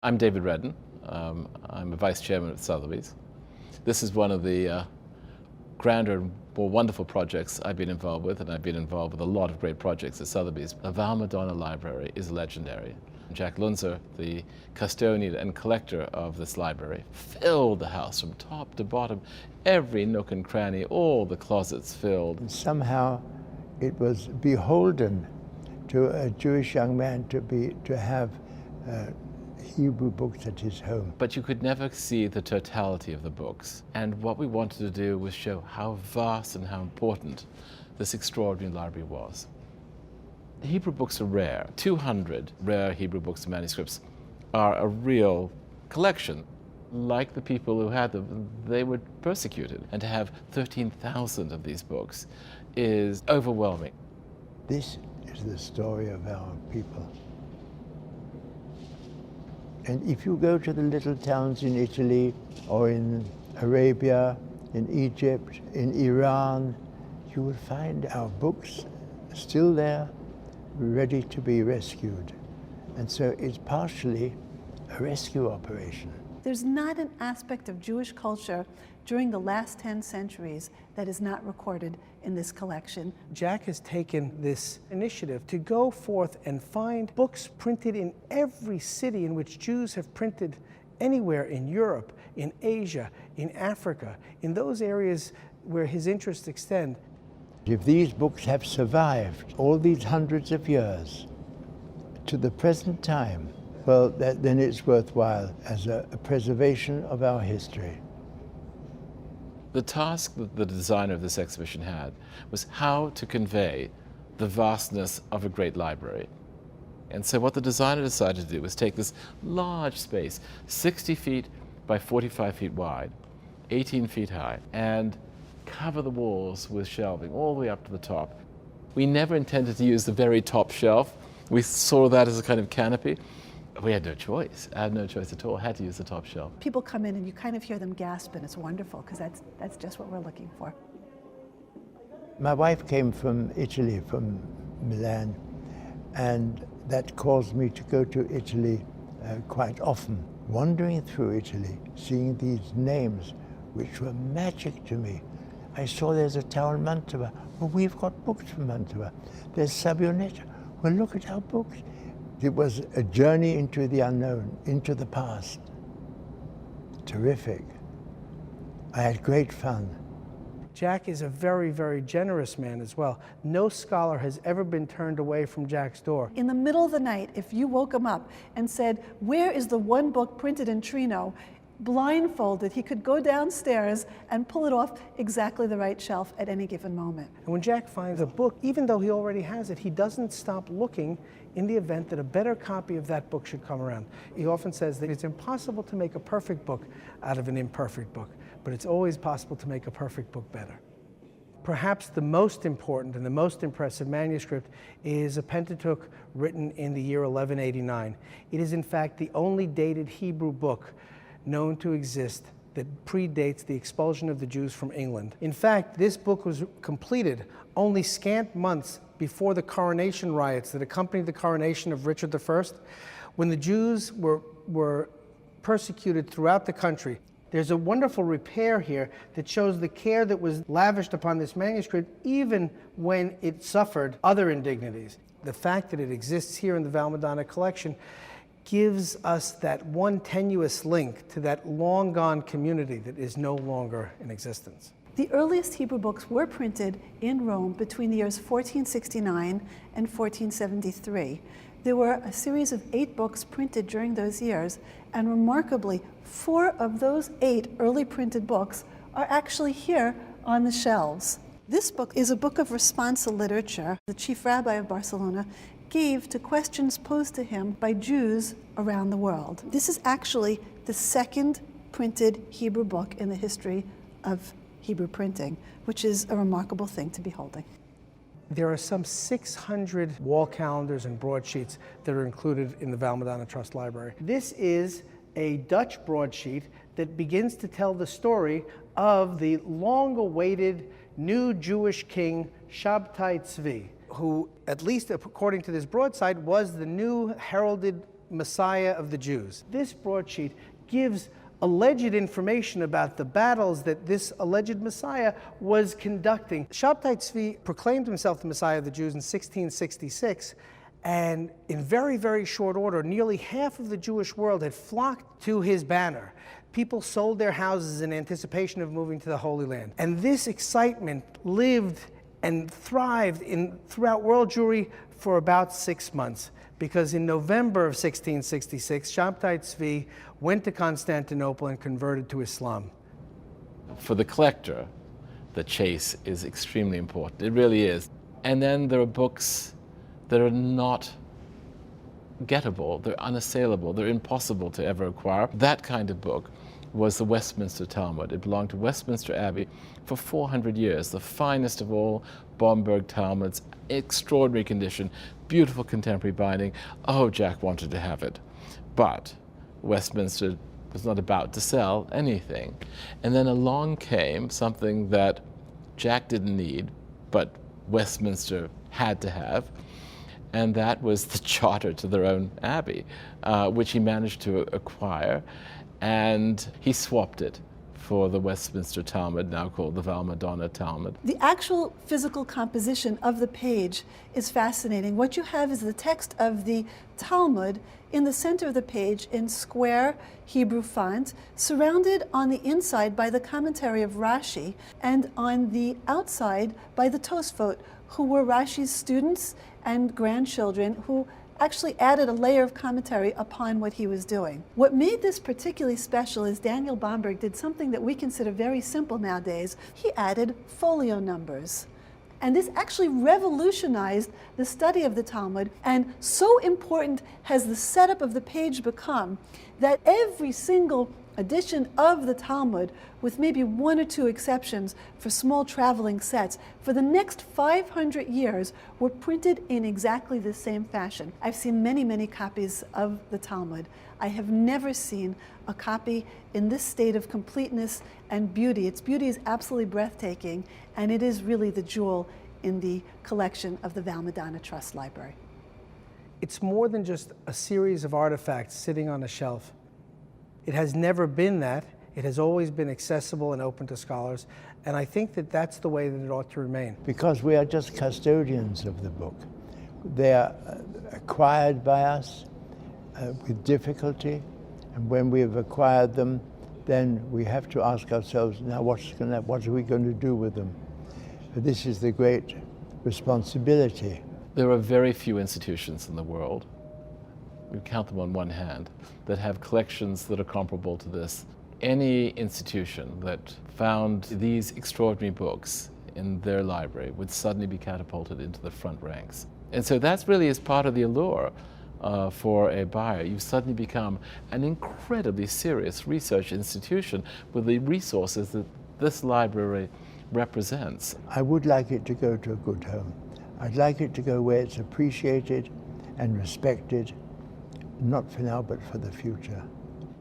I'm David Redden. I'm a vice chairman at Sotheby's. This is one of the grander and more wonderful projects I've been involved with, and I've been involved with a lot of great projects at Sotheby's. The Valmadonna Library is legendary. Jack Lunzer, the custodian and collector of this library, filled the house from top to bottom, every nook and cranny, all the closets filled. And somehow it was beholden to a Jewish young man to have Hebrew books at his home. But you could never see the totality of the books. And what we wanted to do was show how vast and how important this extraordinary library was. The Hebrew books are rare. 200 rare Hebrew books and manuscripts are a real collection. Like the people who had them, they were persecuted. And to have 13,000 of these books is overwhelming. This is the story of our people. And if you go to the little towns in Italy or in Arabia, in Egypt, in Iran, you will find our books still there, ready to be rescued. And so it's partially a rescue operation. There's not an aspect of Jewish culture during the last 10 centuries that is not recorded in this collection. Jack has taken this initiative to go forth and find books printed in every city in which Jews have printed anywhere in Europe, in Asia, in Africa, in those areas where his interests extend. If these books have survived all these hundreds of years to the present time, well, then it's worthwhile as a preservation of our history. The task that the designer of this exhibition had was how to convey the vastness of a great library. And so what the designer decided to do was take this large space, 60 feet by 45 feet wide, 18 feet high, and cover the walls with shelving all the way up to the top. We never intended to use the very top shelf. We saw that as a kind of canopy. We had no choice. I had no choice at all. I had to use the top shelf. People come in and you kind of hear them gasp, and it's wonderful because that's just what we're looking for. My wife came from Italy, from Milan, and that caused me to go to Italy quite often. Wandering through Italy, seeing these names, which were magic to me. I saw there's a town in Mantova. Well, we've got books from Mantova. There's Sabionetta. Well, look at our books. It was a journey into the unknown, into the past. Terrific. I had great fun. Jack is a very, very generous man as well. No scholar has ever been turned away from Jack's door. In the middle of the night, if you woke him up and said, "Where is the one book printed in Trino?" blindfolded, he could go downstairs and pull it off exactly the right shelf at any given moment. And when Jack finds a book, even though he already has it, he doesn't stop looking in the event that a better copy of that book should come around. He often says that it's impossible to make a perfect book out of an imperfect book, but it's always possible to make a perfect book better. Perhaps the most important and the most impressive manuscript is a Pentateuch written in the year 1189. It is in fact the only dated Hebrew book known to exist that predates the expulsion of the Jews from England. In fact, this book was completed only scant months before the coronation riots that accompanied the coronation of Richard I, when the Jews were persecuted throughout the country. There's a wonderful repair here that shows the care that was lavished upon this manuscript even when it suffered other indignities. The fact that it exists here in the Valmadonna collection gives us that one tenuous link to that long-gone community that is no longer in existence. The earliest Hebrew books were printed in Rome between the years 1469 and 1473. There were a series of 8 books printed during those years, and remarkably, 4 of those 8 early printed books are actually here on the shelves. This book is a book of responsa literature the chief rabbi of Barcelona gave to questions posed to him by Jews around the world. This is actually the second printed Hebrew book in the history of Hebrew printing, which is a remarkable thing to be holding. There are some 600 wall calendars and broadsheets that are included in the Valmadonna Trust Library. This is a Dutch broadsheet that begins to tell the story of the long-awaited new Jewish king, Shabtai Tzvi, who, at least according to this broadside, was the new heralded Messiah of the Jews. This broadsheet gives alleged information about the battles that this alleged Messiah was conducting. Shabtai Tzvi proclaimed himself the Messiah of the Jews in 1666, and in very, very short order, nearly half of the Jewish world had flocked to his banner. People sold their houses in anticipation of moving to the Holy Land. And this excitement lived and thrived throughout world Jewry for about 6 months. Because in November of 1666, Shabtai Tzvi went to Constantinople and converted to Islam. For the collector, the chase is extremely important. It really is. And then there are books that are not gettable, they're unassailable, they're impossible to ever acquire. That kind of book was the Westminster Talmud. It belonged to Westminster Abbey for 400 years, the finest of all Bomberg Talmuds, extraordinary condition, beautiful contemporary binding. Oh, Jack wanted to have it. But Westminster was not about to sell anything. And then along came something that Jack didn't need, but Westminster had to have, and that was the charter to their own abbey, which he managed to acquire, and he swapped it for the Westminster Talmud, now called the Valmadonna Talmud. The actual physical composition of the page is fascinating. What you have is the text of the Talmud in the center of the page in square Hebrew font, surrounded on the inside by the commentary of Rashi, and on the outside by the Tosfot, who were Rashi's students and grandchildren who actually added a layer of commentary upon what he was doing. What made this particularly special is Daniel Bomberg did something that we consider very simple nowadays. He added folio numbers. And this actually revolutionized the study of the Talmud, and so important has the setup of the page become that every single edition of the Talmud, with maybe 1 or 2 exceptions for small traveling sets, for the next 500 years were printed in exactly the same fashion. I've seen many, many copies of the Talmud. I have never seen a copy in this state of completeness and beauty. Its beauty is absolutely breathtaking, and it is really the jewel in the collection of the Valmadonna Trust Library. It's more than just a series of artifacts sitting on a shelf. It has never been that. It has always been accessible and open to scholars, and I think that that's the way that it ought to remain. Because we are just custodians of the book. They are acquired by us with difficulty, and when we have acquired them, then we have to ask ourselves, now what are we going to do with them? This is the great responsibility. There are very few institutions in the world, we count them on one hand, that have collections that are comparable to this. Any institution that found these extraordinary books in their library would suddenly be catapulted into the front ranks. And so that's really is part of the allure for a buyer. You suddenly become an incredibly serious research institution with the resources that this library represents. I would like it to go to a good home. I'd like it to go where it's appreciated and respected, not for now, but for the future.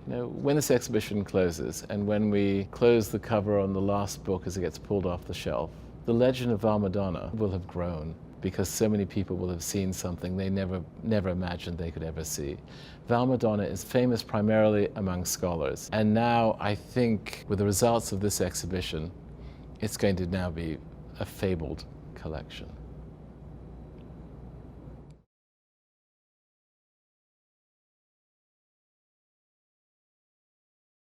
You know, when this exhibition closes, and when we close the cover on the last book as it gets pulled off the shelf, the legend of Valmadonna will have grown, because so many people will have seen something they never imagined they could ever see. Valmadonna is famous primarily among scholars, and now I think with the results of this exhibition, it's going to now be a fabled collection.